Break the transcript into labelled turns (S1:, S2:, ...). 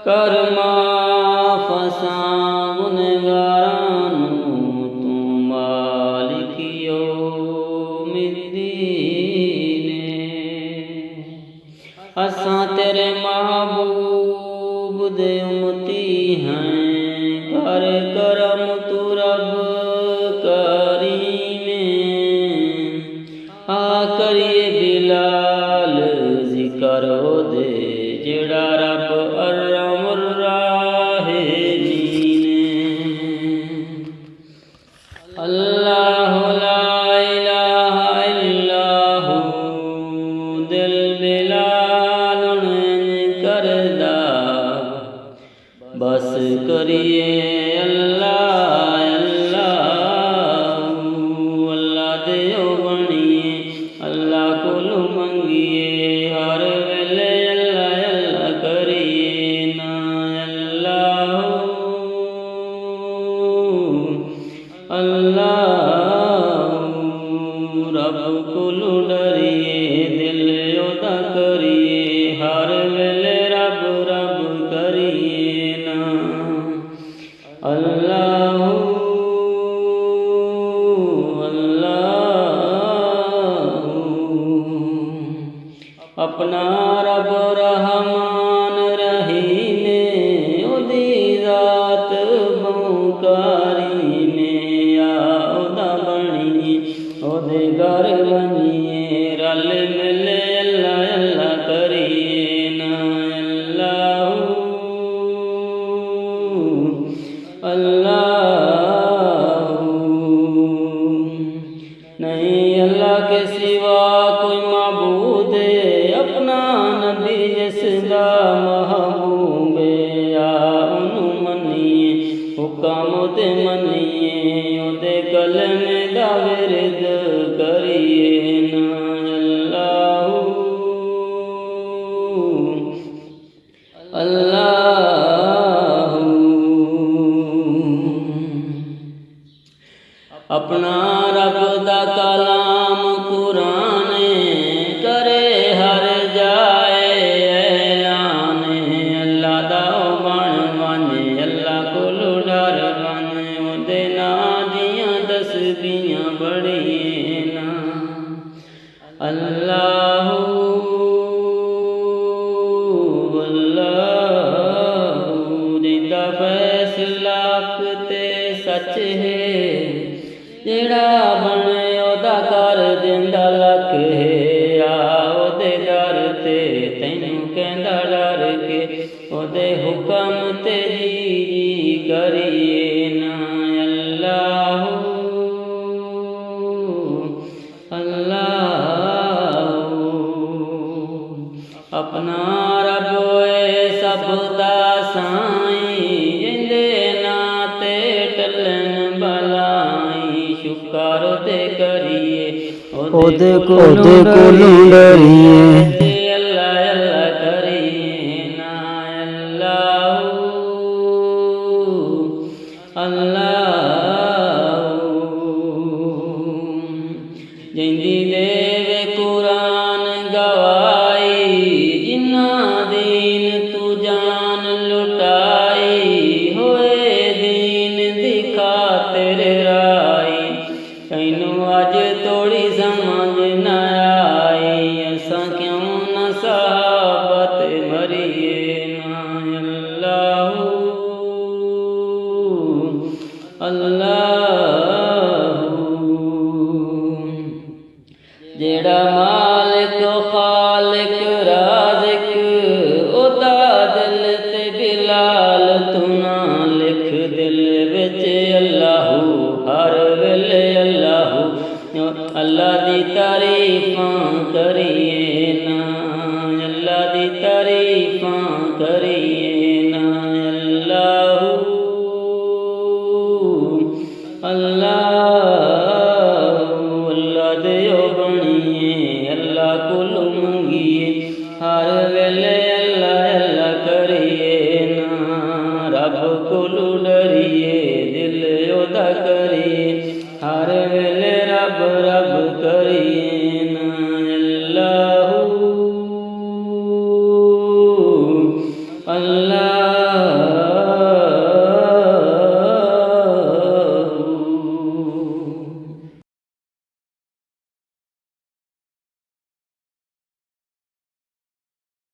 S1: कर माफ असां गुनहगारां नूं, तू मालिक यौमिद्दीन। असां तेरे महबूब दे उम्मती हैं, कर करम तू रब करीम। आ करिए बिलाल जिक्र दे जेड़ा रब अर्रहमुर राहिमीन। अल्लाह ला इलाहा इल्लाहु दिल बिलाल करदा, बस करिए अल्लाह अल्लाह। अल्लाह देओ बनिए अल्लाह कोलू मंगिए, हर वेले अल्लाह अल्लाह करिए ना। अल्लाह अल्लाह रब कोलू डरिए, दिल ओदा करिए, हर वेले रब रब करिए ना। अल्लाह अल्लाह अपना रब रहमान रहीमे, ओदी ज़ात बौकारीमे। आ ओदा बनिए ओदे घर बनिए, रल मिले अल्लाह अल्लाह करिए ना। अल्लाह नहीं अल्लाह के सिवा कोई माबूद, अपना नबी जिसदा महबूब। आ उन्हू मनिए हुक्म ते मनिए, ओदे कलमे दा विरद करिए ना। अल्लाह अल्लाह अपना रब दा कलाम कुरान करे हर जाए ऐलान। अल्लाह दा बण बन अल्लाह कोलू डर बन, ओदे नां दियां तस्बीहां पढ़िए ना। अल्लाह अल्लाह जिंदा फैसला ते सच है, जेड़ा बने ओदा कर दिंदा लख है। आ ओदे दर ते तैनू कहंदा डर के, ओदे हुक्म ते जी करिए ना। अल्लाह अल्लाह अपना रब सब दा साईं, जिंदे नां ते टलन बलाई। शुकर ते करिए ओदे कोलू डरिए, अल्लाह अल्लाह करिए ना। अल्लाह अल्लाह जिंदी देवे कुरान गवाई, जिन्ना दीन तू जान लुटाई। होए दीन दी खातिर राई, तैनू अज थोड़ी समझ न आई। असां क्यों न सहाबत मरिए ना। अल्लाह जेड़ा मालिक खालिक राज़िक, ओदा दिल ते बिलाल तू ना लिख। दिल विच अल्लाहू हर वेले अल्लाहू, अल्लाह दी तारीफां करिए ना। अल्लाह दी तारीफां करिए ना। अल्लाह अल्लाह देओ बनिए अल्लाह कोलू मंगिए, हर वेले अल्लाह अल्लाह करिए ना। रब कोलू डरिए दिल ओदा करिए, हर वेले रब रब करिए ना। अल्लाह अल्लाह